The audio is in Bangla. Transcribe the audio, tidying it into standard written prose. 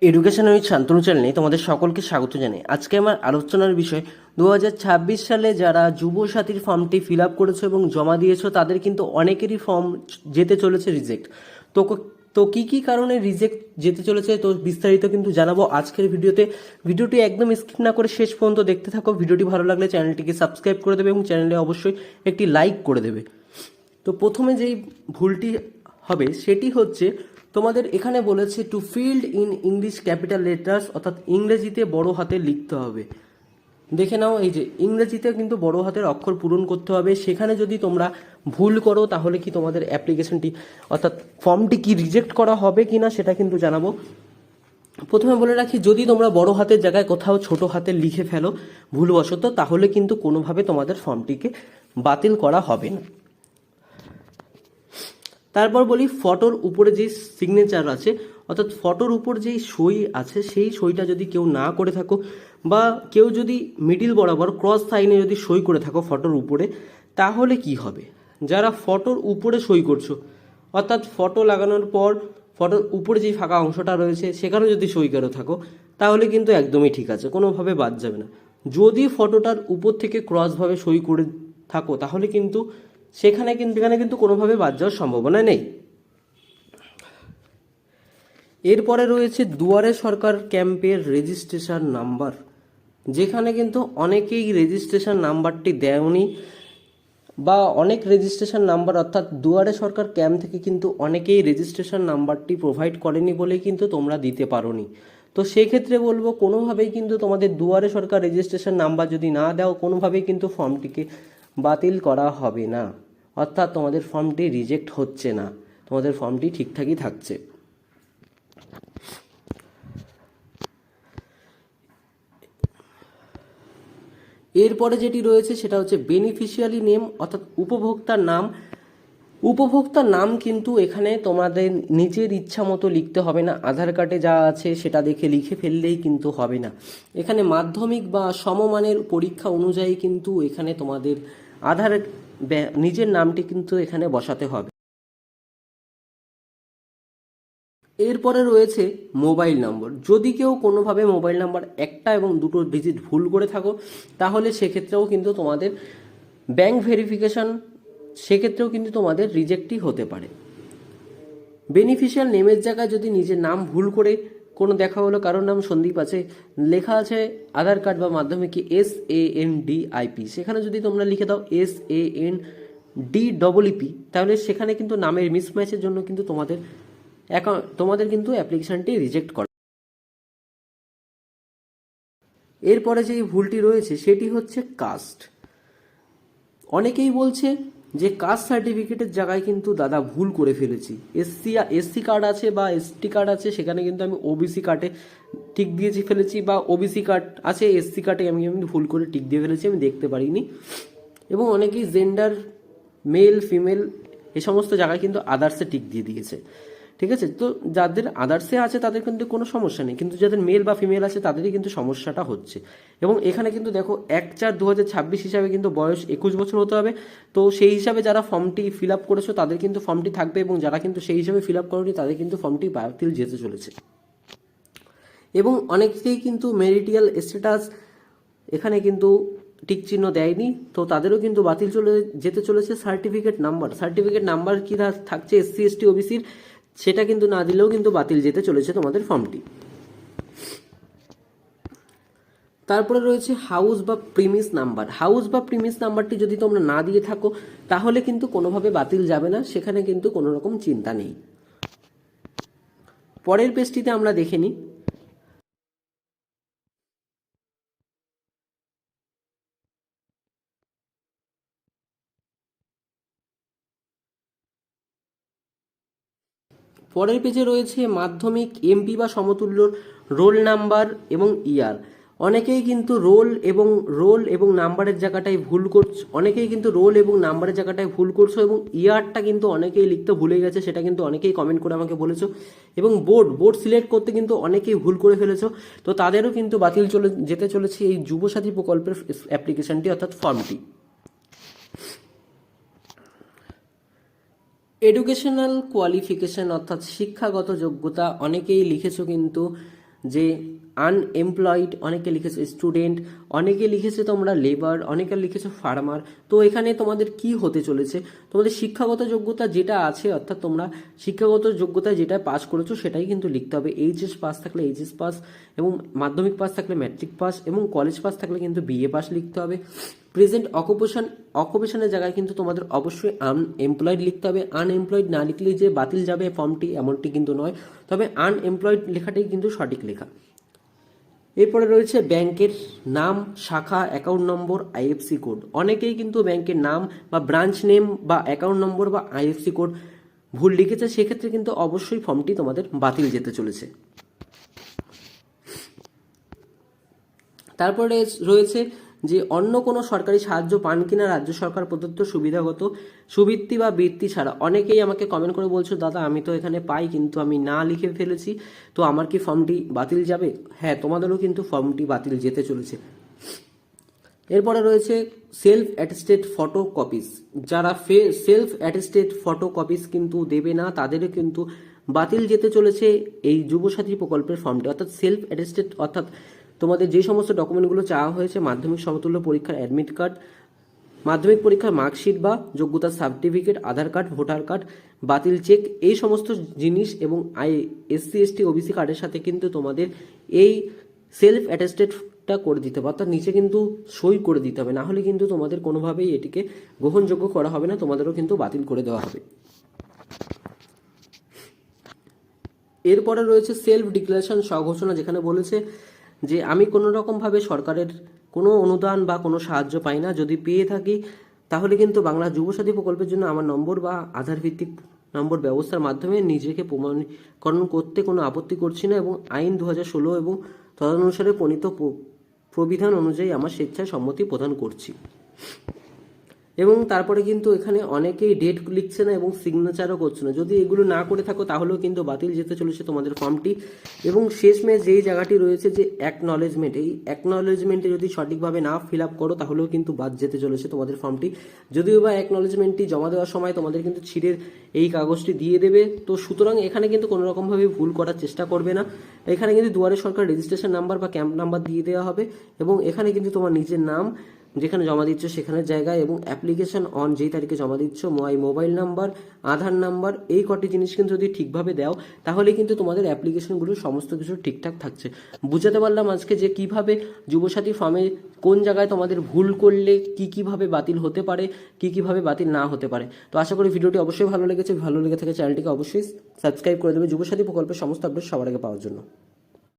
এডুকেশন উইথ শান্তনু চ্যানেলে তোমাদের সকলকে স্বাগত জানাই। আজকে আমার আলোচনার বিষয় 2026 সালে যারা যুবসাথীর ফর্মটি ফিল আপ করেছো এবং জমা দিয়েছো তাদের কিন্তু অনেকেরই ফর্ম যেতে চলেছে রিজেক্ট। তো তো কী কী কারণে রিজেক্ট যেতে চলেছে তো বিস্তারিত কিন্তু জানাবো আজকের ভিডিওতে। ভিডিওটি একদম স্কিপ না করে শেষ পর্যন্ত দেখতে থাকো। ভিডিওটি ভালো লাগলে চ্যানেলটিকে সাবস্ক্রাইব করে দেবে এবং চ্যানেলে অবশ্যই একটি লাইক করে দেবে। তো প্রথমে যেই ভুলটি হবে সেটি হচ্ছে তোমাদের এখানে বলেছে to field in English capital letters, অর্থাৎ ইংরেজিতে বড় হাতে লিখতে হবে। দেখে নাও, এই যে ইংরেজিতে কিন্তু বড় হাতের অক্ষর পূরণ করতে হবে। সেখানে যদি তোমরা ভুল করো তাহলে কি তোমাদের অ্যাপ্লিকেশনটি অর্থাৎ ফর্মটি কি রিজেক্ট করা হবে কি না সেটা কিন্তু জানাবো। প্রথমে বলে রাখি, যদি তোমরা বড় হাতের জায়গায় কোথাও ছোট হাতে লিখে ফেলো ভুলবশত, তাহলে কিন্তু কোনোভাবে তোমাদের ফর্মটিকে বাতিল করা হবে না। তারপর বলি, ফটোর উপরে যে সিগনেচার আছে অর্থাৎ ফটোর উপর যেই সই আছে সেই সইটা যদি কেউ না করে থাকো বা কেউ যদি মিডিল বরাবর ক্রস সাইনে যদি সই করে থাকো ফটোর উপরে, তাহলে কি হবে? যারা ফটোর উপরে সই করছো অর্থাৎ ফটো লাগানোর পর ফটোর উপরে যেই ফাঁকা অংশটা রয়েছে সেখানে যদি সই করে থাকো তাহলে কিন্তু একদমই ঠিক আছে, কোনোভাবে বাদ যাবে না। যদি ফটোটার উপর থেকে ক্রসভাবে সই করে থাকো তাহলে কিন্তু এখানে কিন্তু কোনোভাবে বাদ যাওয়ার সম্ভাবনা নেই। এরপরে রয়েছে দুয়ারে সরকার ক্যাম্পের রেজিস্ট্রেশন নাম্বার, যেখানে কিন্তু অনেকেই রেজিস্ট্রেশন নাম্বারটি দেয়নি বা অনেক রেজিস্ট্রেশন নাম্বার অর্থাৎ দুয়ারে সরকার ক্যাম্প থেকে কিন্তু অনেকেই রেজিস্ট্রেশন নাম্বারটি প্রোভাইড করেনি বলেই কিন্তু তোমরা দিতে পারোনি। তো সেক্ষেত্রে বলবো, কোনোভাবেই কিন্তু তোমাদের দুয়ারে সরকার রেজিস্ট্রেশন নাম্বার যদি না দাও কোনোভাবেই কিন্তু ফর্মটিকে বাতিল করা হবে না, অর্থাৎ তোমাদের ফর্মটি রিজেক্ট হচ্ছে না, তোমাদের ফর্মটি ঠিকঠাকই থাকছে। এরপরে যেটি রয়েছে সেটা হচ্ছে বেনিফিশিয়ারি নেম অর্থাৎ উপভোক্তার নাম। উপভোক্তার নাম কিন্তু এখানে তোমাদের নিজের ইচ্ছা মতো লিখতে হবে না, আধার কার্ডে যা আছে সেটা দেখে লিখে ফেললেই কিন্তু হবে না। এখানে মাধ্যমিক বা সমমানের পরীক্ষা অনুযায়ী কিন্তু এখানে তোমাদের আধার নিজের নামটি কিন্তু এখানে বসাতে হবে। এরপরে রয়েছে মোবাইল নম্বর। যদি কেউ কোনোভাবে মোবাইল নাম্বার একটা এবং দুটো ডিজিট ভুল করে থাকো তাহলে সেক্ষেত্রেও কিন্তু তোমাদের ব্যাংক ভেরিফিকেশন সেক্ষেত্রেও কিন্তু তোমাদের রিজেক্টই হতে পারে। বেনিফিশিয়াল নেমের জায়গায় যদি নিজের নাম ভুল করে কোনো দেখা হলো, কারোর নাম সন্দীপ আছে, লেখা আছে আধার কার্ড বা মাধ্যমিকে SANDIP, সেখানে যদি তোমরা লিখে দাও SANDEEP, তাহলে সেখানে কিন্তু নামের মিসম্যাচের জন্য কিন্তু তোমাদের কিন্তু অ্যাপ্লিকেশনটি রিজেক্ট করে। এরপরে যেই ভুলটি রয়েছে সেটি হচ্ছে কাস্ট। অনেকেই বলছে যে কাস্ট সার্টিফিকেটের জায়গায় কিন্তু দাদা ভুল করে ফেলেছি, এসসি কার্ড আছে বা ST কার্ড আছে সেখানে কিন্তু আমি OBC কার্ডে টিক দিয়েছি ফেলেছি, বা OBC কার্ড আছে SC কার্ডে আমি ভুল করে টিক দিয়ে ফেলেছি, আমি দেখতে পারিনি। এবং অনেকেই জেন্ডার মেল ফিমেল এই সমস্ত জায়গায় কিন্তু আদার্সে টিক দিয়ে দিয়েছে। ঠিক আছে, তো যাদের আদার্সে আছে তাদের কিন্তু কোনো সমস্যা নেই, কিন্তু যাদের মেল বা ফিমেল আছে তাদেরই কিন্তু সমস্যাটা হচ্ছে। এবং এখানে কিন্তু দেখো 1/4/2026 হিসাবে কিন্তু বয়স 21 বছর হতে হবে। তো সেই হিসাবে যারা ফর্মটি ফিল আপ করেছো তাদের কিন্তু ফর্মটি থাকবে, এবং যারা কিন্তু সেই হিসাবে ফিল আপ করেনি তাদের কিন্তু ফর্মটি বাতিল যেতে চলেছে। এবং অনেকেই কিন্তু মেরিটিয়াল স্ট্যাটাস এখানে কিন্তু টিক চিহ্ন দেয়নি, তো তাদেরও কিন্তু বাতিল যেতে চলেছে। সার্টিফিকেট নাম্বার কি থাকছে SC ST OBCর, সেটা কিন্তু না দিলেও কিন্তু বাতিল যেতে চলেছে তোমাদের ফর্মটি। তারপরে রয়েছে হাউস বা প্রিমিস নাম্বারটি যদি তোমরা না দিয়ে থাকো তাহলে কিন্তু কোনোভাবে বাতিল যাবে না, সেখানে কিন্তু কোনো রকম চিন্তা নেই। পরের পেজটিতে আমরা দেখে নিই। পরের পেজে রয়েছে মাধ্যমিক MP বা সমতুল্য রোল নাম্বার এবং ইয়ার। অনেকেই কিন্তু রোল এবং নাম্বারের জায়গাটায় ভুল করছো এবং ইয়ারটা কিন্তু অনেকেই লিখতে ভুলে গেছে, সেটা কিন্তু অনেকেই কমেন্ট করে আমাকে বলেছো। এবং বোর্ড সিলেক্ট করতে কিন্তু অনেকেই ভুল করে ফেলেছো, তো তাদেরও কিন্তু বাতিল যেতে চলেছে এই যুবসাথী প্রকল্পের অ্যাপ্লিকেশনটি অর্থাৎ ফর্মটি। এডুকেশনাল কোয়ালিফিকেশন অর্থাৎ শিক্ষাগত যোগ্যতা, অনেকেই লিখেছো কিন্তু যে আনএমপ্লয়েড, অনেকে লিখেছে স্টুডেন্ট, অনেকে লিখেছে তোমরা লেবার, অনেকে লিখেছে ফার্মার। তো এখানে তোমাদের কি হতে চলেছে, তোমাদের শিক্ষাগত যোগ্যতা যেটা আছে, অর্থাৎ তোমরা শিক্ষাগত যোগ্যতা যেটা পাস করেছো সেটাই কিন্তু লিখতে হবে। এইচএস পাস থাকলে এইচএস পাস, এবং মাধ্যমিক পাস থাকলে ম্যাট্রিক পাস, এবং কলেজ পাস থাকলে কিন্তু বিএ পাস লিখতে হবে। প্রেজেন্ট অকুপেশনের জায়গায় কিন্তু তোমাদের অবশ্যই আনএমপ্লয়েড লিখতে হবে। আনএমপ্লয়েড না লিখলে যে বাতিল যাবে ফর্মটি এমনটি কিন্তু নয়, তবে আনএমপ্লয়েড লেখাটাই কিন্তু সঠিক লেখা। এরপরে রয়েছে ব্যাংকের নাম, শাখা, অ্যাকাউন্ট নম্বর, আইএফসি কোড। অনেকেই কিন্তু ব্যাংকের নাম বা ব্রাঞ্চ নেম বা অ্যাকাউন্ট নম্বর বা আইএফসি কোড ভুল লিখেছে, সেক্ষেত্রে কিন্তু অবশ্যই ফর্মটি তোমাদের বাতিল যেতে চলেছে। তারপরে রয়েছে যে অন্য কোনো সরকারি সাহায্য পান কিনা রাজ্য সরকার প্রদত্ত সুবিধাগত সুবৃত্তি বা বৃত্তি ছাড়া। অনেকেই আমাকে কমেন্ট করে বলছো, দাদা আমি তো এখানে পাই কিন্তু আমি না লিখে ফেলেছি, তো আমার কি ফর্মটি বাতিল যাবে? হ্যাঁ, তোমাদেরও কিন্তু ফর্মটি বাতিল যেতে চলেছে। এরপরে রয়েছে সেলফ অ্যাটেস্টেড ফটো কপিস। যারা সেলফ অ্যাটেস্টেড ফটো কপিস কিন্তু দেবে না, তাদেরও কিন্তু বাতিল যেতে চলেছে এই যুবসাথী প্রকল্পের ফর্মটি। অর্থাৎ সেলফ অ্যাটেস্টেড অর্থাৎ তোমাদের যে সমস্ত ডকুমেন্টগুলো চাওয়া হয়েছে, মাধ্যমিক সমতুল্য পরীক্ষার অ্যাডমিট কার্ড, মাধ্যমিক পরীক্ষার মার্কশিট বা যোগ্যতার সার্টিফিকেট, আধার কার্ড, ভোটার কার্ড, বাতিল চেক, এই সমস্ত জিনিস এবং এসসি এসটি ওবিসি কার্ডের সাথে কিন্তু তোমাদের এই সেলফ অ্যাটেস্টেডটা করে দিতে হবে। অর্থাৎ নিচে কিন্তু সই করে দিতে হবে, না হলে কিন্তু তোমাদের কোনোভাবেই এটিকে গ্রহণযোগ্য করা হবে না, তোমাদেরও কিন্তু বাতিল করে দেওয়া হবে। এরপরে রয়েছে সেলফ ডিক্লারেশন স্বঘোষণা, যেখানে বলেছে যে আমি কোনো রকমভাবে সরকারের কোনো অনুদান বা কোনো সাহায্য পাই না, যদি পেয়ে থাকি তাহলে কিন্তু বাংলা যুবসাথী প্রকল্পের জন্য আমার নম্বর বা আধার ভিত্তিক নম্বর ব্যবস্থার মাধ্যমে নিজেকে প্রমাণীকরণ করতে কোনো আপত্তি করছি না, এবং আইন 2016 এবং তদনুসারে প্রণীত প্রবিধান অনুযায়ী আমার স্বেচ্ছায় সম্মতি প্রদান করছি। এবং তারপরে কিন্তু এখানে অনেকেই ডেট লিখছে না এবং সিগনেচারও করছে না। যদি এগুলো না করে থাকো তাহলেও কিন্তু বাতিল যেতে চলেছে তোমাদের ফর্মটি। এবং শেষমেশ যেই জায়গাটি রয়েছে যে অ্যাকনলেজমেন্ট, এই অ্যাকনলেজমেন্টে যদি সঠিকভাবে না ফিল আপ করো তাহলেও কিন্তু বাদ যেতে চলেছে তোমাদের ফর্মটি। যদিও বা অ্যাকনলেজমেন্টটি জমা দেওয়ার সময় তোমাদের কিন্তু ছিঁড়ে এই কাগজটি দিয়ে দেবে, তো সুতরাং এখানে কিন্তু কোনো রকমভাবে ভুল করার চেষ্টা করবে না। এখানে কিন্তু দুয়ারে সরকার রেজিস্ট্রেশন নাম্বার বা ক্যাম্প নাম্বার দিয়ে দেওয়া হবে, এবং এখানে কিন্তু তোমার নিজের নাম যেখানে জমা দিচ্ছ সেখানের জায়গায়, এবং অ্যাপ্লিকেশন অন যেই তারিখে জমা দিচ্ছ, মোবাইল নাম্বার, আধার নাম্বার, এই কটি জিনিস কিন্তু যদি ঠিকভাবে দাও তাহলে কিন্তু তোমাদের অ্যাপ্লিকেশনগুলো সমস্ত কিছু ঠিকঠাক থাকছে। বুঝাতে পারলাম আজকে যে কিভাবে যুবসাথী ফর্মে কোন জায়গায় তোমাদের ভুল করলে কিভাবে বাতিল হতে পারে, কিভাবে বাতিল না হতে পারে। তো আশা করি ভিডিওটি অবশ্যই ভালো লেগেছে। ভালো লেগে থাকে চ্যানেলটিকে অবশ্যই সাবস্ক্রাইব করে দেবে যুবসাথী প্রকল্পের সমস্ত আপডেট সবার আগে পাওয়ার জন্য।